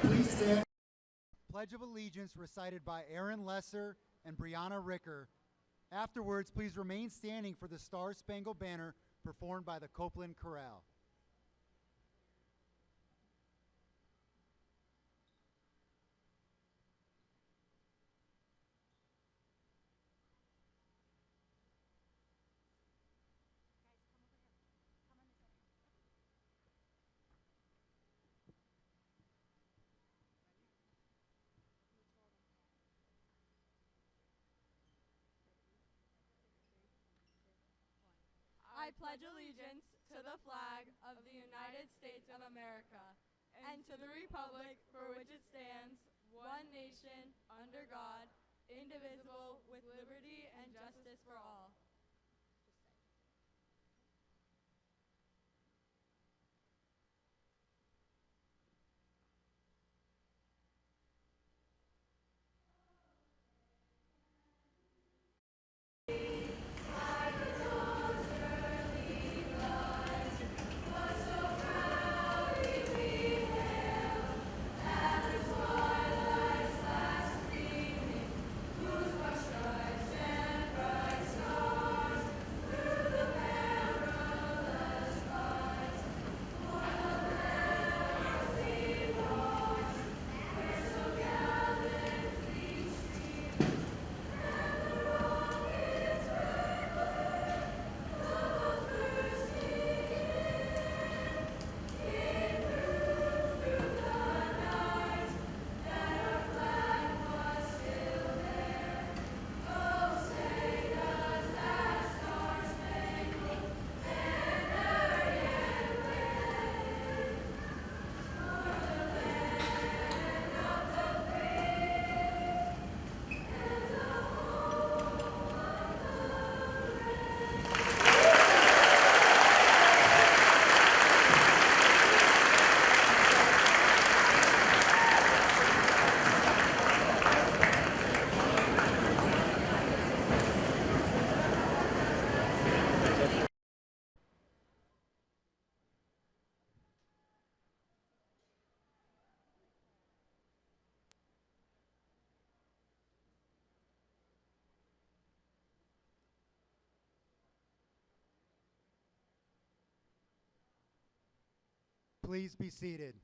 Please stand. Pledge of Allegiance recited by Aaron Lesser and Brianna Ricker. Afterwards, please remain standing for the Star Spangled Banner performed by the Copeland Chorale. I pledge allegiance to the flag of the United States of America and to the republic for which it stands, one nation, under God, indivisible, with liberty and justice for all. Please be seated.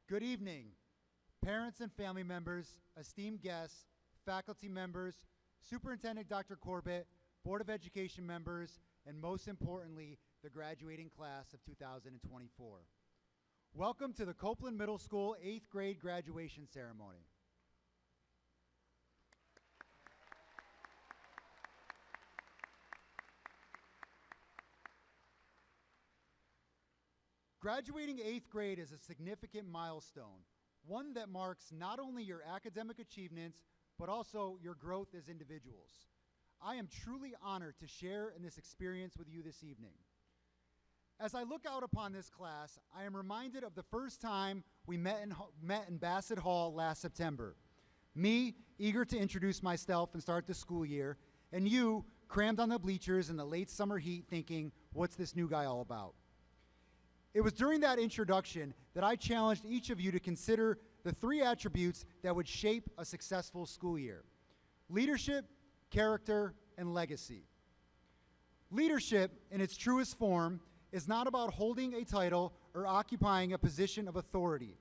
Good evening, parents and family members, esteemed guests, faculty members, Superintendent Dr. Corbett, Board of Education members, and most importantly, the graduating class of 2024. Welcome to the Copeland Middle School 8th grade graduation ceremony. Graduating 8th grade is a significant milestone, one that marks not only your academic achievements, but also your growth as individuals. I am truly honored to share in this experience with you this evening. As I look out upon this class, I am reminded of the first time we met in Bassett Hall last September. Me, eager to introduce myself and start the school year, and you, crammed on the bleachers in the late summer heat thinking, what's this new guy all about? It was during that introduction that I challenged each of you to consider the 3 attributes that would shape a successful school year: leadership, character, and legacy. Leadership, in its truest form, is not about holding a title or occupying a position of authority.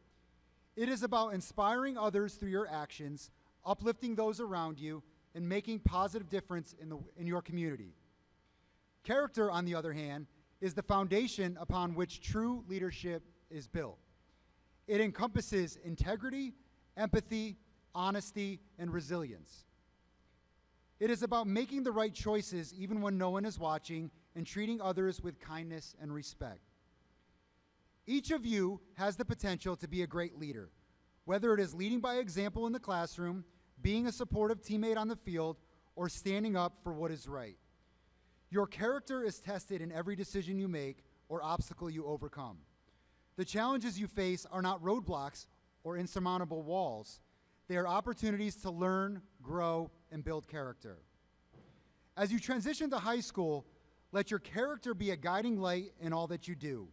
It is about inspiring others through your actions, uplifting those around you, and making positive difference in your community. Character, on the other hand, is the foundation upon which true leadership is built. It encompasses integrity, empathy, honesty, and resilience. It is about making the right choices even when no one is watching and treating others with kindness and respect. Each of you has the potential to be a great leader, whether it is leading by example in the classroom, being a supportive teammate on the field, or standing up for what is right. Your character is tested in every decision you make or obstacle you overcome. The challenges you face are not roadblocks or insurmountable walls. They are opportunities to learn, grow, and build character. As you transition to high school, let your character be a guiding light in all that you do.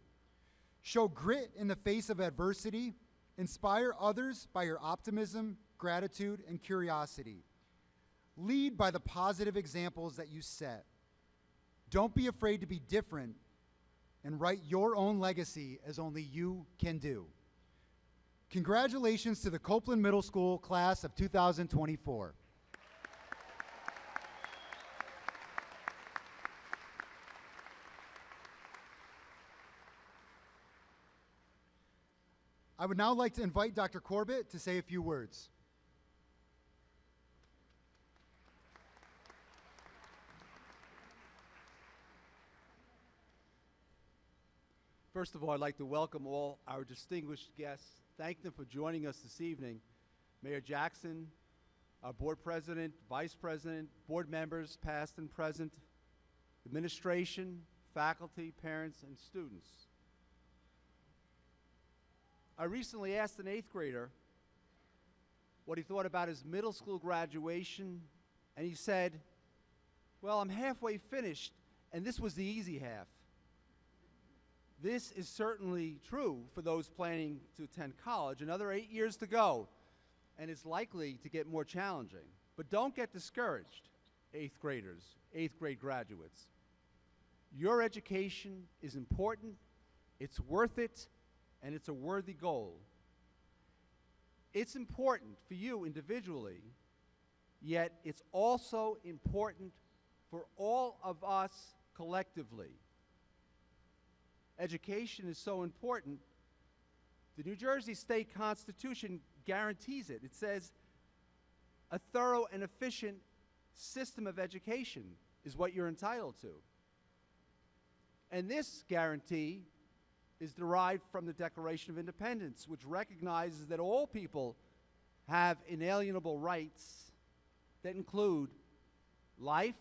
Show grit in the face of adversity. Inspire others by your optimism, gratitude, and curiosity. Lead by the positive examples that you set. Don't be afraid to be different and write your own legacy as only you can do. Congratulations to the Copeland Middle School class of 2024. I would now like to invite Dr. Corbett to say a few words. First of all, I'd like to welcome all our distinguished guests. Thank them for joining us this evening. Mayor Jackson, our board president, vice president, board members, past and present, administration, faculty, parents, and students. I recently asked an 8th grader what he thought about his middle school graduation, and he said, well, I'm halfway finished, and this was the easy half. This is certainly true for those planning to attend college. Another 8 years to go, and it's likely to get more challenging. But don't get discouraged, 8th graders, 8th grade graduates. Your education is important, it's worth it, and it's a worthy goal. It's important for you individually, yet it's also important for all of us collectively. Education is so important. The New Jersey State Constitution guarantees it. It says a thorough and efficient system of education is what you're entitled to. And this guarantee is derived from the Declaration of Independence, which recognizes that all people have inalienable rights that include life,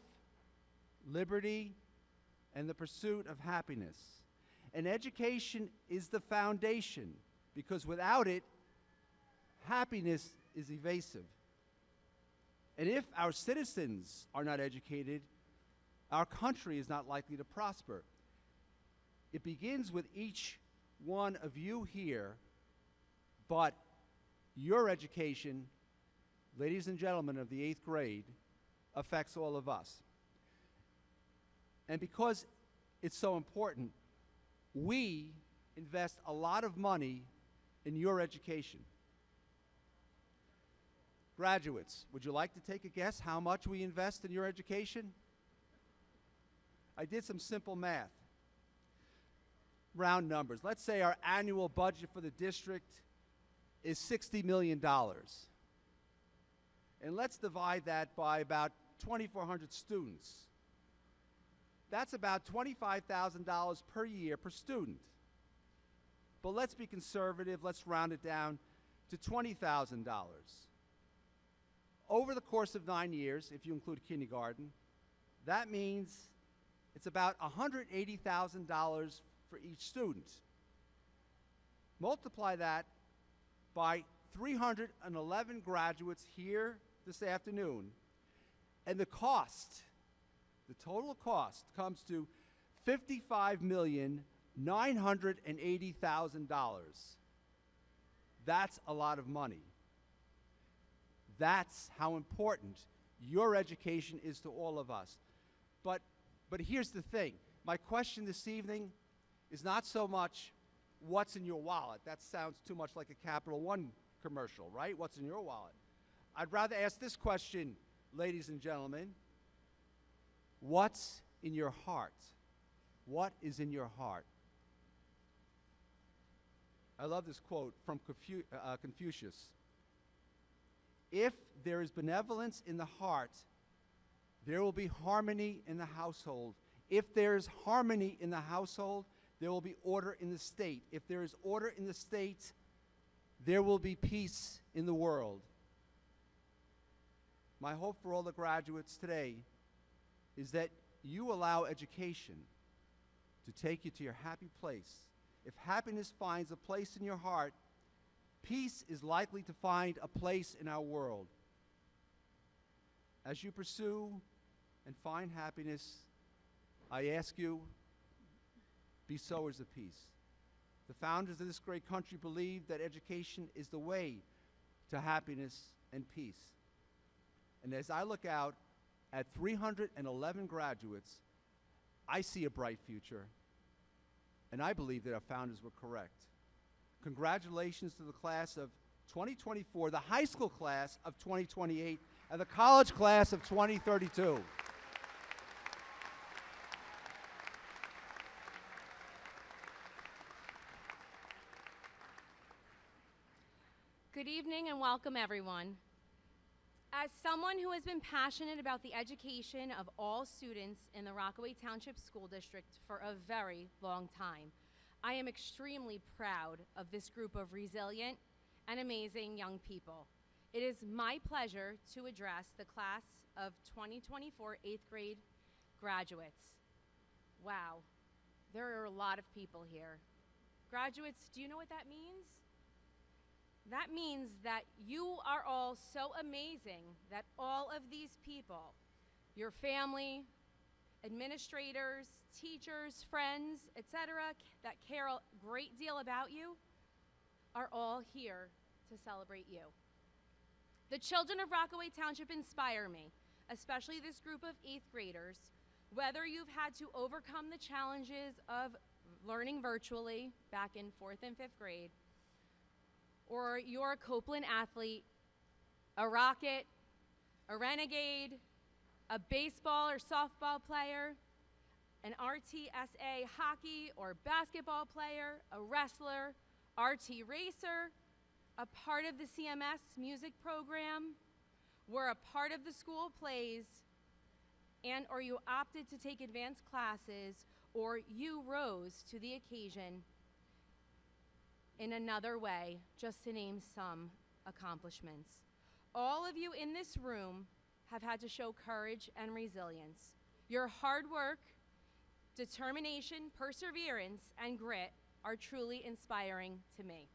liberty, and the pursuit of happiness. And education is the foundation, because without it, happiness is evasive. And if our citizens are not educated, our country is not likely to prosper. It begins with each one of you here, but your education, ladies and gentlemen of the 8th grade, affects all of us. And because it's so important, we invest a lot of money in your education. Graduates, would you like to take a guess how much we invest in your education? I did some simple math. Round numbers. Let's say our annual budget for the district is $60 million. And let's divide that by about 2,400 students. That's about $25,000 per year per student. But let's be conservative. Let's round it down to $20,000. Over the course of 9 years, if you include kindergarten, that means it's about $180,000 for each student. Multiply that by 311 graduates here this afternoon, and the cost, the total cost, comes to $55,980,000. That's a lot of money. That's how important your education is to all of us. But here's the thing. My question this evening is not so much what's in your wallet. That sounds too much like a Capital One commercial, right? What's in your wallet? I'd rather ask this question, ladies and gentlemen. What's in your heart? What is in your heart? I love this quote from Confucius. If there is benevolence in the heart, there will be harmony in the household. If there is harmony in the household, there will be order in the state. If there is order in the state, there will be peace in the world. My hope for all the graduates today is that you allow education to take you to your happy place. If happiness finds a place in your heart, Peace is likely to find a place in our world. As you pursue and find happiness, I ask you, be sowers of peace. The founders of this great country believed that education is the way to happiness and peace. And as I look out at 311 graduates, I see a bright future, and I believe that our founders were correct. Congratulations to the class of 2024, the high school class of 2028, and the college class of 2032. Good evening and welcome, everyone. As someone who has been passionate about the education of all students in the Rockaway Township School District for a very long time, I am extremely proud of this group of resilient and amazing young people. It is my pleasure to address the class of 2024 8th grade graduates. Wow, there are a lot of people here. Graduates, do you know what that means? That means that you are all so amazing that all of these people, your family, administrators, teachers, friends, etc., that care a great deal about you, are all here to celebrate you. The children of Rockaway Township inspire me, especially this group of 8th graders, whether you've had to overcome the challenges of learning virtually back in 4th and 5th grade, or you're a Copeland athlete, a Rocket, a Renegade, a baseball or softball player, an RTSA hockey or basketball player, a wrestler, RT racer, a part of the CMS music program, were a part of the school plays, and or you opted to take advanced classes, or you rose to the occasion in another way, just to name some accomplishments. All of you in this room have had to show courage and resilience. Your hard work, determination, perseverance, and grit are truly inspiring to me.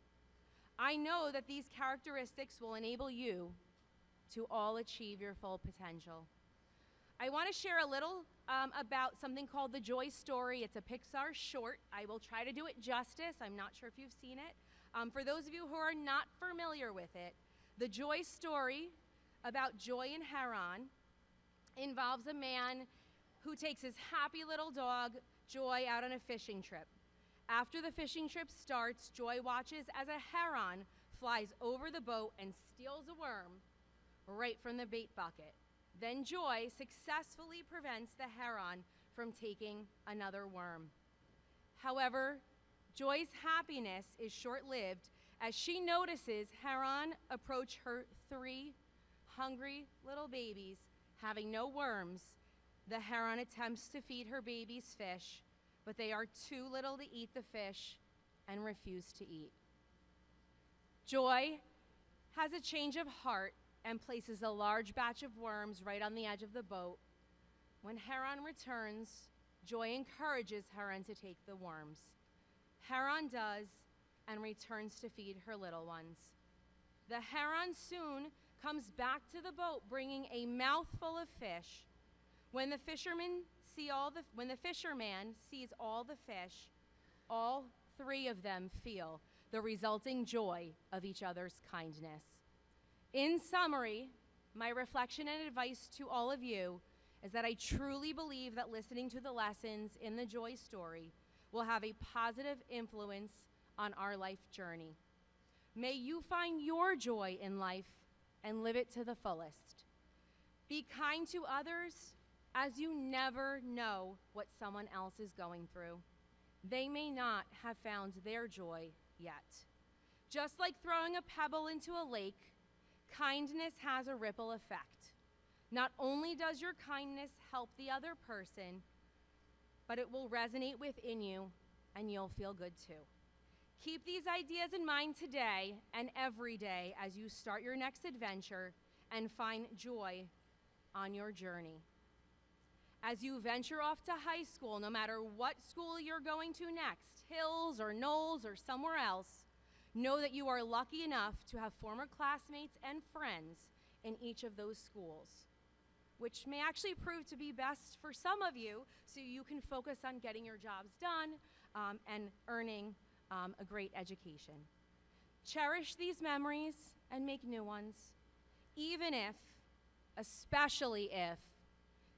I know that these characteristics will enable you to all achieve your full potential. I want to share a little about something called The Joy Story. It's a Pixar short. I will try to do it justice. I'm not sure if you've seen it. For those of you who are not familiar with it, The Joy Story about Joy and Heron involves a man who takes his happy little dog, Joy, out on a fishing trip. After the fishing trip starts, Joy watches as a heron flies over the boat and steals a worm right from the bait bucket. Then Joy successfully prevents the heron from taking another worm. However, Joy's happiness is short-lived as she notices Heron approach her 3 hungry little babies having no worms. The heron attempts to feed her babies fish, but they are too little to eat the fish and refuse to eat. Joy has a change of heart and places a large batch of worms right on the edge of the boat. When Heron returns, Joy encourages Heron to take the worms. Heron does and returns to feed her little ones. The heron soon comes back to the boat bringing a mouthful of fish. When the fisherman sees all the fish, all 3 of them feel the resulting joy of each other's kindness. In summary, my reflection and advice to all of you is that I truly believe that listening to the lessons in the Joy Story will have a positive influence on our life journey. May you find your joy in life and live it to the fullest. Be kind to others, as you never know what someone else is going through. They may not have found their joy yet. Just like throwing a pebble into a lake, kindness has a ripple effect. Not only does your kindness help the other person, but it will resonate within you and you'll feel good too. Keep these ideas in mind today and every day as you start your next adventure and find joy on your journey. As you venture off to high school, no matter what school you're going to next, Hills or Knowles or somewhere else, Know that you are lucky enough to have former classmates and friends in each of those schools, which may actually prove to be best for some of you so you can focus on getting your jobs done and earning a great education. Cherish these memories and make new ones, even if, especially if,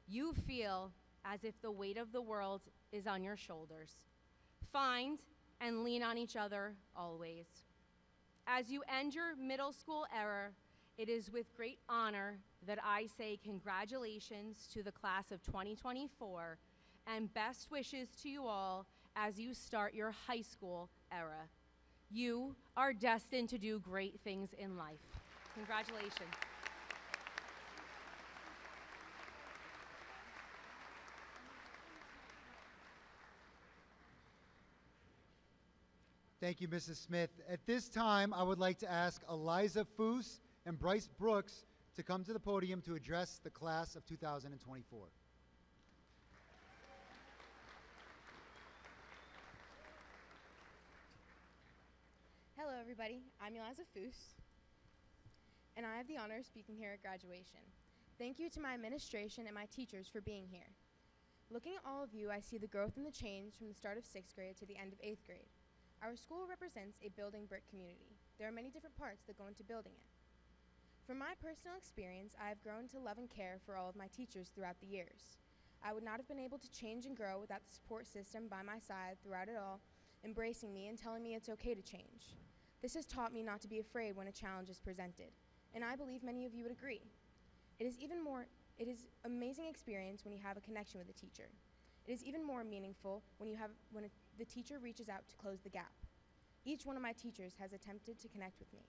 you feel as if the weight of the world is on your shoulders. Find and lean on each other always. As you end your middle school era, it is with great honor that I say congratulations to the class of 2024 and best wishes to you all as you start your high school era. You are destined to do great things in life. Congratulations. Thank you, Mrs. Smith. At this time, I would like to ask Eliza Foose and Bryce Brooks to come to the podium to address the class of 2024. Hello, everybody. I'm Eliza Foose, and I have the honor of speaking here at graduation. Thank you to my administration and my teachers for being here. Looking at all of you, I see the growth and the change from the start of 6th grade to the end of 8th grade. Our school represents a building brick community. There are many different parts that go into building it. From my personal experience, I have grown to love and care for all of my teachers throughout the years. I would not have been able to change and grow without the support system by my side throughout it all, embracing me and telling me it's okay to change. This has taught me not to be afraid when a challenge is presented, and I believe many of you would agree. It is amazing experience when you have a connection with a teacher. It is even more meaningful when the teacher reaches out to close the gap. Each one of my teachers has attempted to connect with me.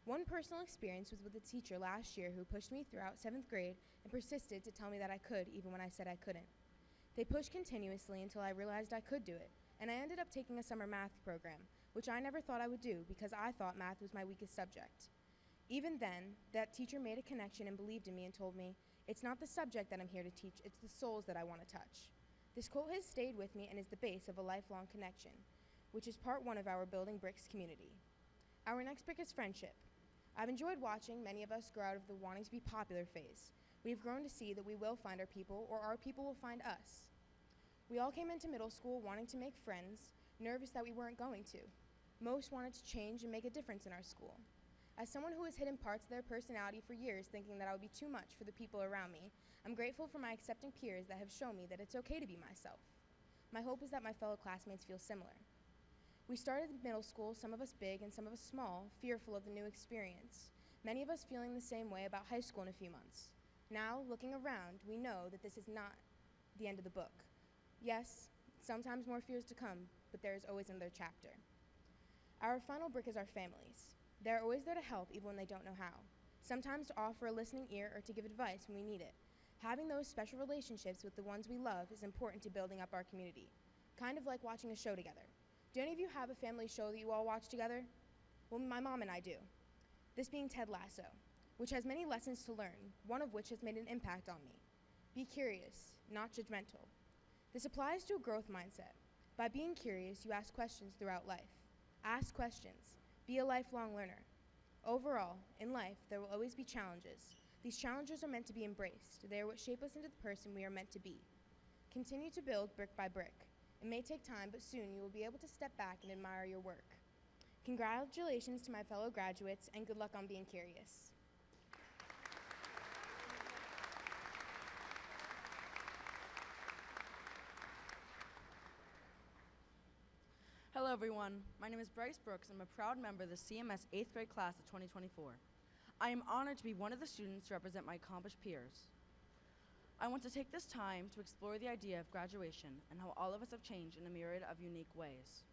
One personal experience was with a teacher last year who pushed me throughout 7th grade and persisted to tell me that I could even when I said I couldn't. They pushed continuously until I realized I could do it, and I ended up taking a summer math program, which I never thought I would do because I thought math was my weakest subject. Even then, that teacher made a connection and believed in me and told me, "It's not the subject that I'm here to teach, it's the souls that I want to touch." This quote has stayed with me and is the base of a lifelong connection, which is part one of our Building Bricks community. Our next brick is friendship. I've enjoyed watching many of us grow out of the wanting to be popular phase. We've grown to see that we will find our people, or our people will find us. We all came into middle school wanting to make friends, nervous that we weren't going to. Most wanted to change and make a difference in our school. As someone who has hidden parts of their personality for years thinking that I would be too much for the people around me, I'm grateful for my accepting peers that have shown me that it's okay to be myself. My hope is that my fellow classmates feel similar. We started middle school, some of us big and some of us small, fearful of the new experience. Many of us feeling the same way about high school in a few months. Now, looking around, we know that this is not the end of the book. Yes, sometimes more fears to come, but there is always another chapter. Our final brick is our families. They're always there to help even when they don't know how. Sometimes to offer a listening ear or to give advice when we need it. Having those special relationships with the ones we love is important to building up our community. Kind of like watching a show together. Do any of you have a family show that you all watch together? Well, my mom and I do. This being Ted Lasso, which has many lessons to learn, one of which has made an impact on me. Be curious, not judgmental. This applies to a growth mindset. By being curious, you ask questions throughout life. Ask questions. Be a lifelong learner. Overall, in life, there will always be challenges. These challenges are meant to be embraced. They are what shape us into the person we are meant to be. Continue to build brick by brick. It may take time, but soon you will be able to step back and admire your work. Congratulations to my fellow graduates, and good luck on being curious. Hello everyone, my name is Bryce Brooks and I'm a proud member of the CMS 8th grade class of 2024. I am honored to be one of the students to represent my accomplished peers. I want to take this time to explore the idea of graduation and how all of us have changed in a myriad of unique ways.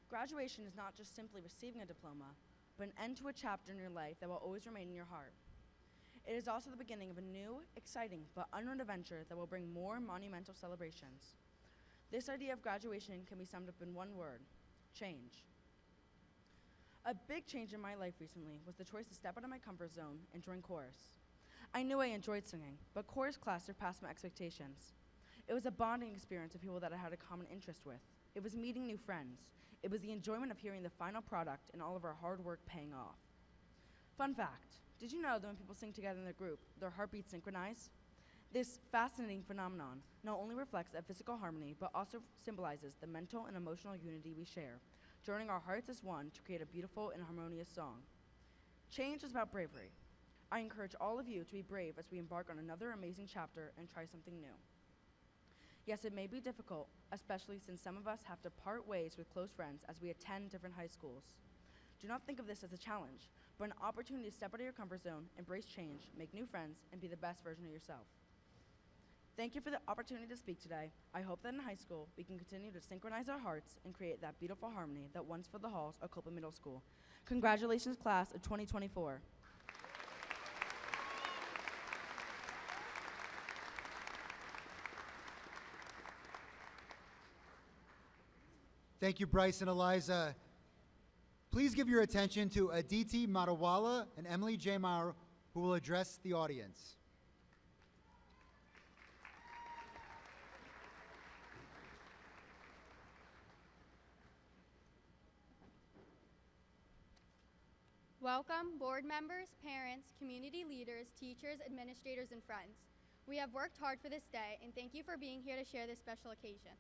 Graduation is not just simply receiving a diploma, but an end to a chapter in your life that will always remain in your heart. It is also the beginning of a new, exciting, but unknown adventure that will bring more monumental celebrations. This idea of graduation can be summed up in one word: change. A big change in my life recently was the choice to step out of my comfort zone and join chorus. I knew I enjoyed singing, but chorus class surpassed my expectations. It was a bonding experience with people that I had a common interest with. It was meeting new friends. It was the enjoyment of hearing the final product and all of our hard work paying off. Fun fact, did you know that when people sing together in a group, their heartbeats synchronize? This fascinating phenomenon not only reflects a physical harmony, but also symbolizes the mental and emotional unity we share, joining our hearts as one to create a beautiful and harmonious song. Change is about bravery. I encourage all of you to be brave as we embark on another amazing chapter and try something new. Yes, it may be difficult, especially since some of us have to part ways with close friends as we attend different high schools. Do not think of this as a challenge, but an opportunity to step out of your comfort zone, embrace change, make new friends, and be the best version of yourself. Thank you for the opportunity to speak today. I hope that in high school, we can continue to synchronize our hearts and create that beautiful harmony that once filled the halls of Copeland Middle School. Congratulations, class of 2024. Thank you, Bryce and Eliza. Please give your attention to Aditi Madawala and Emily J. Maurer, who will address the audience. Welcome, board members, parents, community leaders, teachers, administrators, and friends. We have worked hard for this day, and thank you for being here to share this special occasion.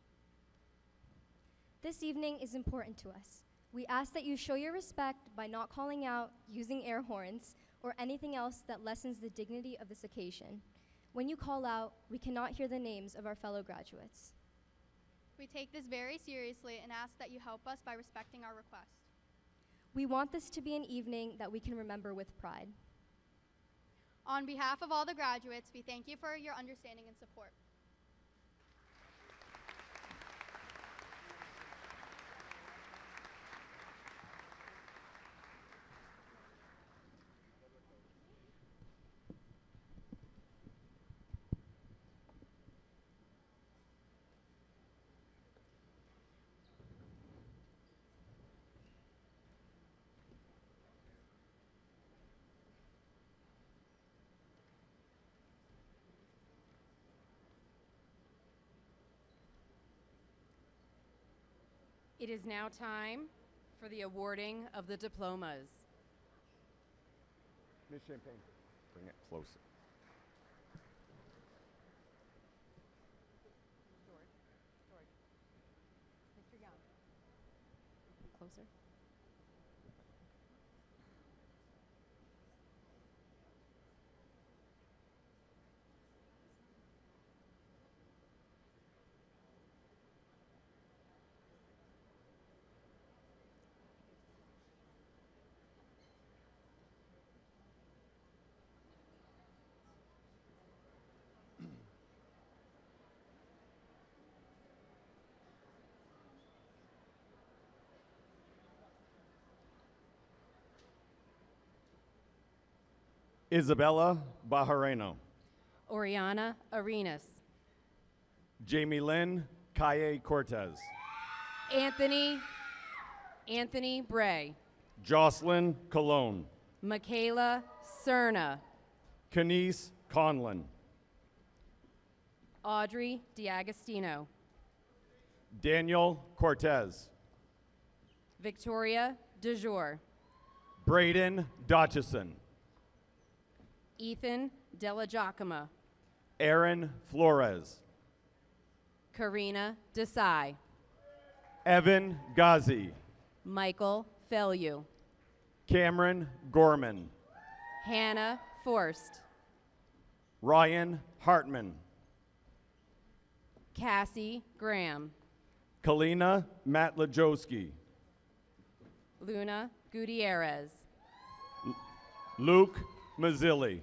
This evening is important to us. We ask that you show your respect by not calling out, using air horns, or anything else that lessens the dignity of this occasion. When you call out, we cannot hear the names of our fellow graduates. We take this very seriously and ask that you help us by respecting our request. We want this to be an evening that we can remember with pride. On behalf of all the graduates, we thank you for your understanding and support. It is now time for the awarding of the diplomas. Ms. Champagne, bring it closer. Mr. Young. Closer. Isabella Bajareno. Oriana Arenas. Jamie Lynn Calle Cortez. Anthony Bray. Jocelyn Colon. Michaela Cerna. Kenise Conlon. Audrey D'Agostino. Daniel Cortez. Victoria DeJour. Braden Dotchison. Ethan Della Giacomo. Aaron Flores. Karina Desai. Evan Ghazi. Michael Fellew. Cameron Gorman. Hannah Forst. Ryan Hartman. Cassie Graham. Kalina Matlajowski. Luna Gutierrez. Luke Mazzilli.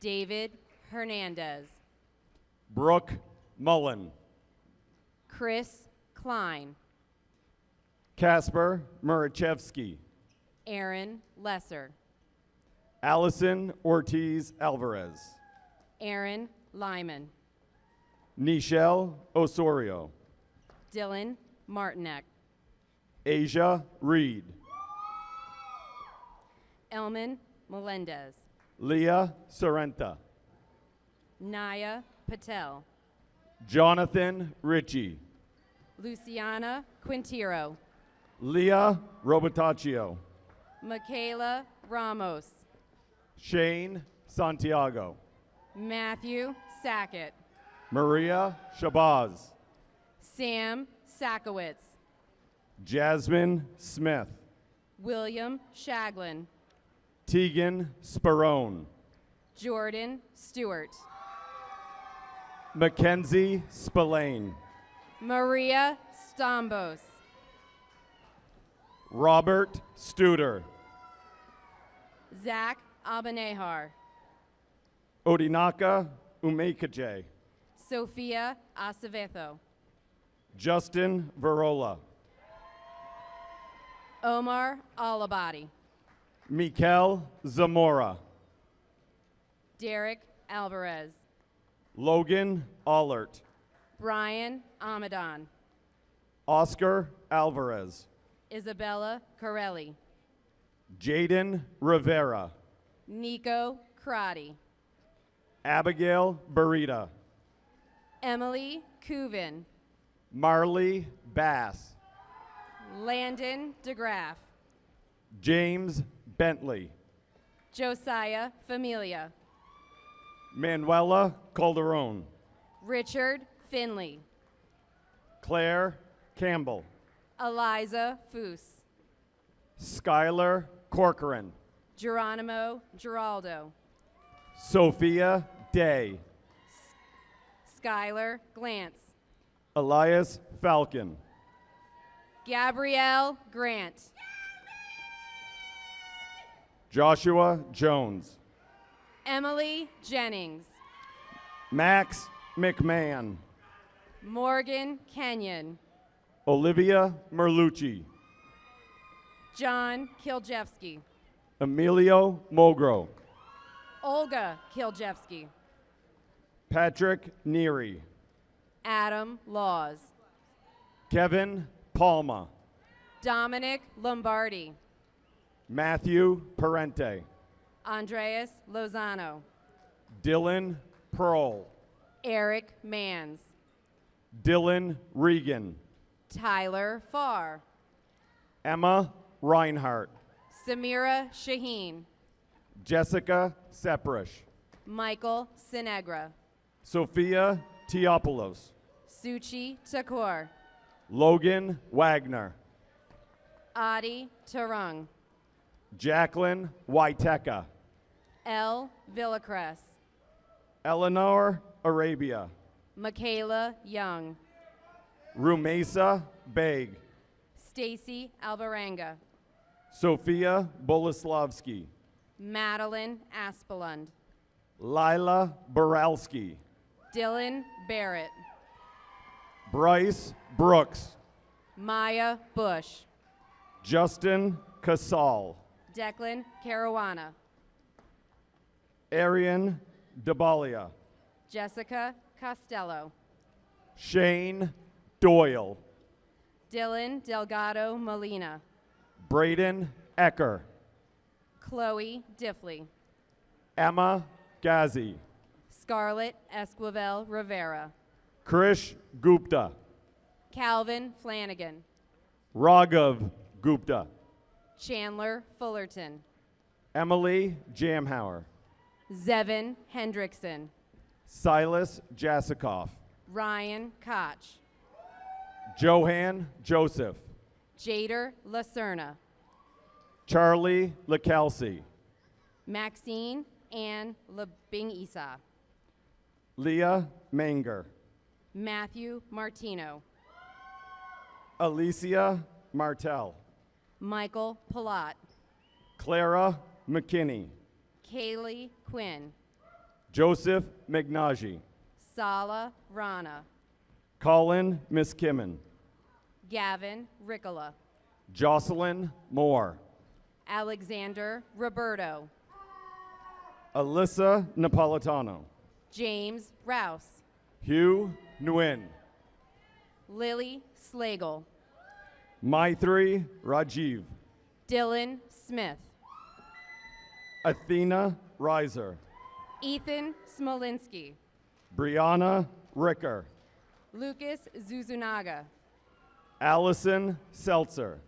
David Hernandez. Brooke Mullen. Chris Klein. Kasper Murachevsky. Aaron Lesser. Allison Ortiz Alvarez. Aaron Lyman. Nichelle Osorio. Dylan Martinek. Asia Reed. Elman Melendez. Leah Sorrenta. Naya Patel. Jonathan Ritchie. Luciana Quintero. Leah Robotaccio. Michaela Ramos. Shane Santiago. Matthew Sackett. Maria Shabazz. Sam Sakowitz. Jasmine Smith. William Shaglin. Tegan Sperone. Jordan Stewart. Mackenzie Spillane. Maria Stombos. Robert Studer. Zach Abanehar. Odinaka Umekaje. Sophia Acevedo. Justin Verola. Omar Alabadi. Mikel Zamora. Derek Alvarez. Logan Allert. Brian Amadon. Oscar Alvarez. Isabella Corelli. Jaden Rivera. Nico Crotty. Abigail Burita. Emily Cooven. Marley Bass. Landon DeGraff. James Bentley. Josiah Familia. Manuela Calderon. Richard Finley. Claire Campbell. Eliza Foos. Skylar Corcoran. Geronimo Giraldo. Sophia Day. Skylar Glantz. Elias Falcon. Gabrielle Grant. Joshua Jones. Emily Jennings. Max McMahon. Morgan Kenyon. Olivia Merlucci. John Kiljevsky. Emilio Mogro. Olga Kiljevsky. Patrick Neary. Adam Laws. Kevin Palma. Dominic Lombardi. Matthew Parente. Andreas Lozano. Dylan Pearl. Eric Mans. Dylan Regan. Tyler Farr. Emma Reinhart. Samira Shaheen. Jessica Seprish. Michael Sinegra. Sophia Teopoulos. Suchi Takur. Logan Wagner. Adi Tarung. Jacqueline Waiteka. L. Villacres. Eleanor Arabia. Michaela Young. Rumesa Beg. Stacy Alvaranga. Sophia Boleslavsky. Madeline Aspelund. Lila Boralski. Dylan Barrett. Bryce Brooks. Maya Bush. Justin Casal. Declan Caruana. Arian Dabalia. Jessica Costello. Shane Doyle. Dylan Delgado Molina. Braden Ecker. Chloe Diffley. Emma Ghazi. Scarlett Esquivel Rivera. Krish Gupta. Calvin Flanagan. Raghav Gupta. Chandler Fullerton. Emily Jamhauer. Zevin Hendrickson. Silas Jasikoff. Ryan Koch. Johan Joseph. Jader Lacerna. Charlie LaCalci. Maxine Ann Labing Isa. Leah Manger. Matthew Martino. Alicia Martel. Michael Palat. Clara McKinney. Kaylee Quinn. Joseph Magnaji. Sala Rana. Colin Miskimmin. Gavin Ricola. Jocelyn Moore. Alexander Roberto. Alyssa Napolitano. James Rouse. Hugh Nguyen. Lily Slagle. Maithri Rajiv. Dylan Smith. Athena Reiser. Ethan Smolinski. Brianna Ricker. Lucas Zuzunaga. Allison Seltzer.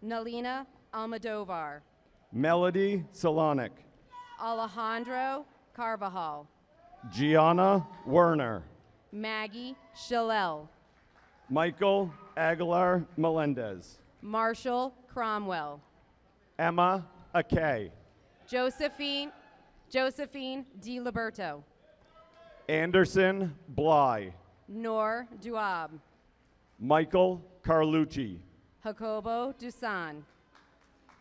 Nalina Almodovar, Melody Solonic, Alejandro Carvajal, Gianna Werner, Maggie Shalel, Michael Aguilar Melendez, Marshall Cromwell, Emma Akay, Josephine Di Liberto, Anderson Bly, Noor Duab, Michael Carlucci, Jacobo Dusan,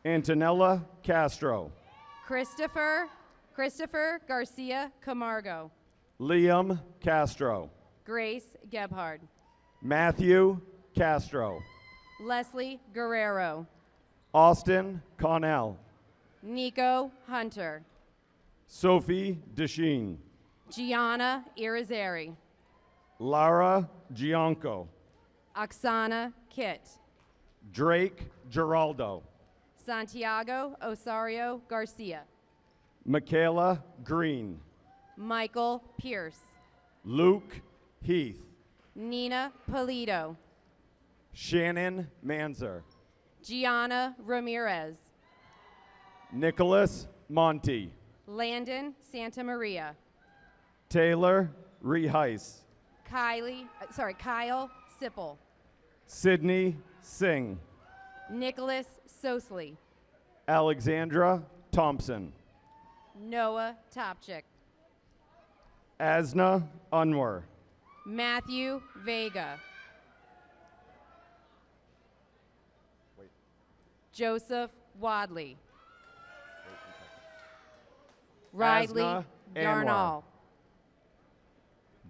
Antonella Castro, Christopher Garcia Camargo, Liam Castro, Grace Gebhard, Matthew Castro, Leslie Guerrero, Austin Connell, Nico Hunter, Sophie Desheen, Gianna Irizarry, Lara Gianco, Oksana Kitt, Drake Geraldo, Santiago Osario Garcia, Michaela Green, Michael Pierce, Luke Heath, Nina Polito, Shannon Manzer, Gianna Ramirez, Nicholas Monty, Landon Santa Maria, Taylor Reheis, Kyle Sipple, Sydney Singh, Nicholas Sosley, Alexandra Thompson, Noah Topchick, Asna Unwar, Matthew Vega, Joseph Wadley, Riley Asna Yarnall. Anwar,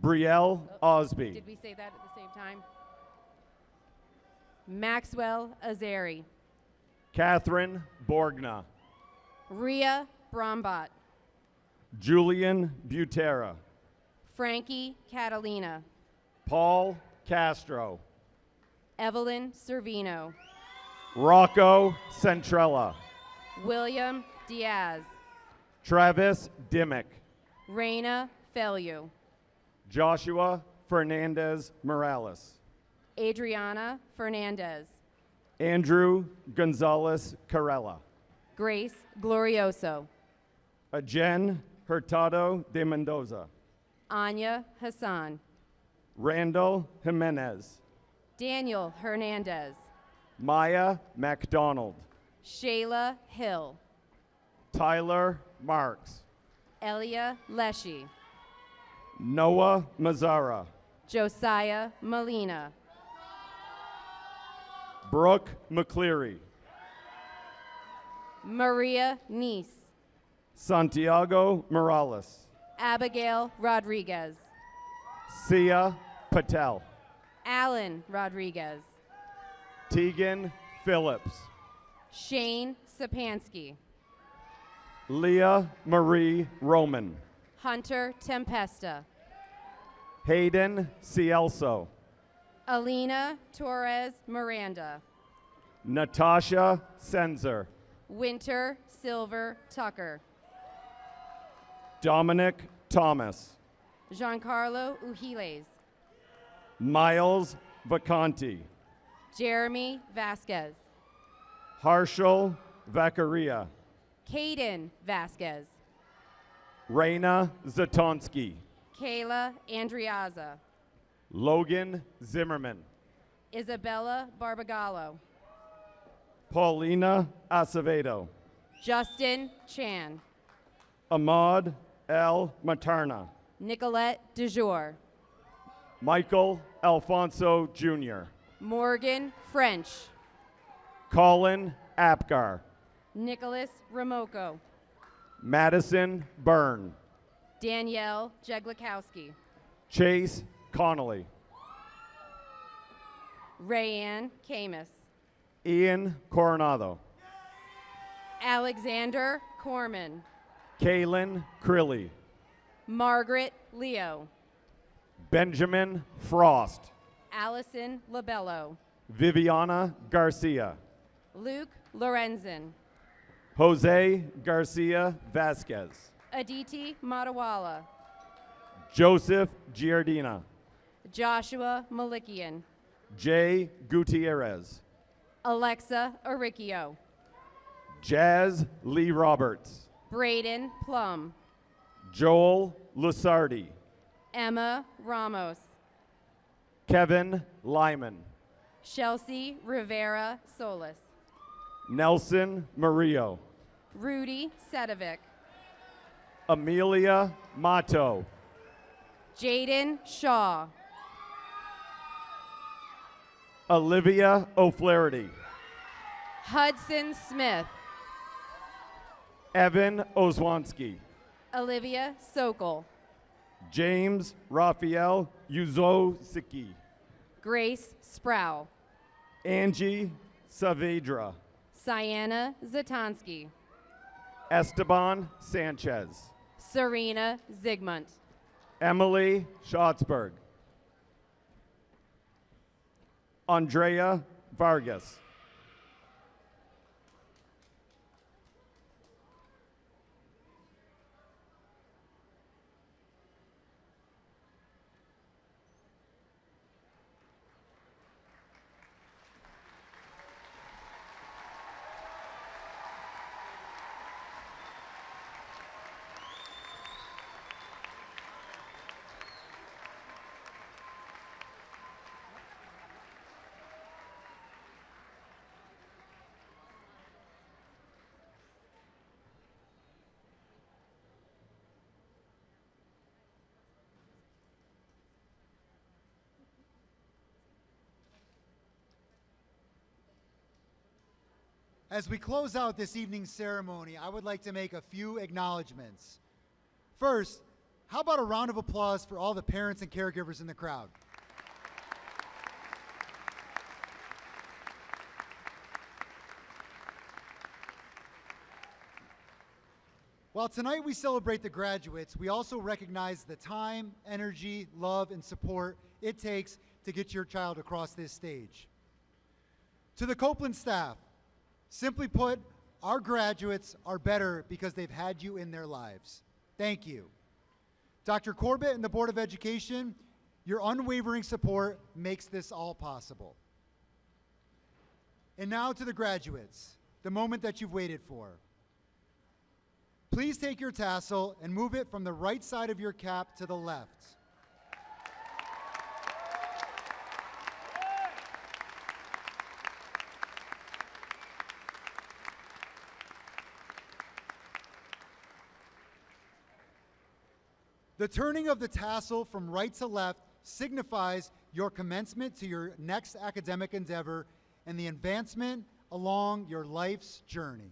Brielle Osby, Did we say that at the same time? Maxwell Azari, Catherine Borgna, Ria Brombot, Julian Butera, Frankie Catalina, Paul Castro, Evelyn Servino, Rocco Centrella, William Diaz, Travis Dimmick, Raina Felu, Joshua Fernandez Morales, Adriana Fernandez, Andrew Gonzalez Carella, Grace Glorioso, Ajen Hurtado de Mendoza, Anya Hassan, Randall Jimenez, Daniel Hernandez, Maya MacDonald, Shayla Hill, Tyler Marks, Elia Leshy, Noah Mazzara, Josiah Molina, Brooke McCleary, Maria Neese, Santiago Morales, Abigail Rodriguez, Sia Patel, Alan Rodriguez, Tegan Phillips, Shane Sapansky, Leah Marie Roman, Hunter Tempesta, Hayden Cielso, Alina Torres Miranda, Natasha Senzer, Winter Silver Tucker, Dominic Thomas, Giancarlo Ujiles, Miles Vacanti, Jeremy Vasquez, Harshal Vakaria, Caden Vasquez, Raina Zatonsky, Kayla Andriaza, Logan Zimmerman, Isabella Barbagallo, Paulina Acevedo, Justin Chan, Ahmad El Materna, Nicolette DeJour, Michael Alfonso Jr., Morgan French, Colin Apgar, Nicholas Ramoco, Madison Byrne, Danielle Jeglikowski, Chase Connolly, Rayanne Camus, Ian Coronado, Alexander Corman, Kaylin Crilly, Margaret Leo, Benjamin Frost, Allison Labello, Viviana Garcia, Luke Lorenzen, Jose Garcia Vasquez, Aditi Matawala, Joseph Giardina, Joshua Malikian, Jay Gutierrez, Alexa Aricchio. Jazz Lee Roberts. Braden Plum. Joel Lusardi. Emma Ramos. Kevin Lyman. Chelsea Rivera Solis. Nelson Murillo. Rudy Sedovic. Amelia Mato. Jaden Shaw. Olivia O'Flaherty. Hudson Smith. Evan Oswanski. Olivia Sokol. James Raphael Uzosicki. Grace Sproul. Angie Saavedra. Sienna Zatansky. Esteban Sanchez. Serena Zigmunt. Emily Schatzberg. Andrea Vargas. As we close out this evening's ceremony, I would like to make a few acknowledgments. First, how about a round of applause for all the parents and caregivers in the crowd? While tonight we celebrate the graduates, we also recognize the time, energy, love, and support it takes to get your child across this stage. To the Copeland staff, simply put, our graduates are better because they've had you in their lives. Thank you. Dr. Corbett and the Board of Education, your unwavering support makes this all possible. And now to the graduates, the moment that you've waited for. Please take your tassel and move it from the right side of your cap to the left. The turning of the tassel from right to left signifies your commencement to your next academic endeavor and the advancement along your life's journey.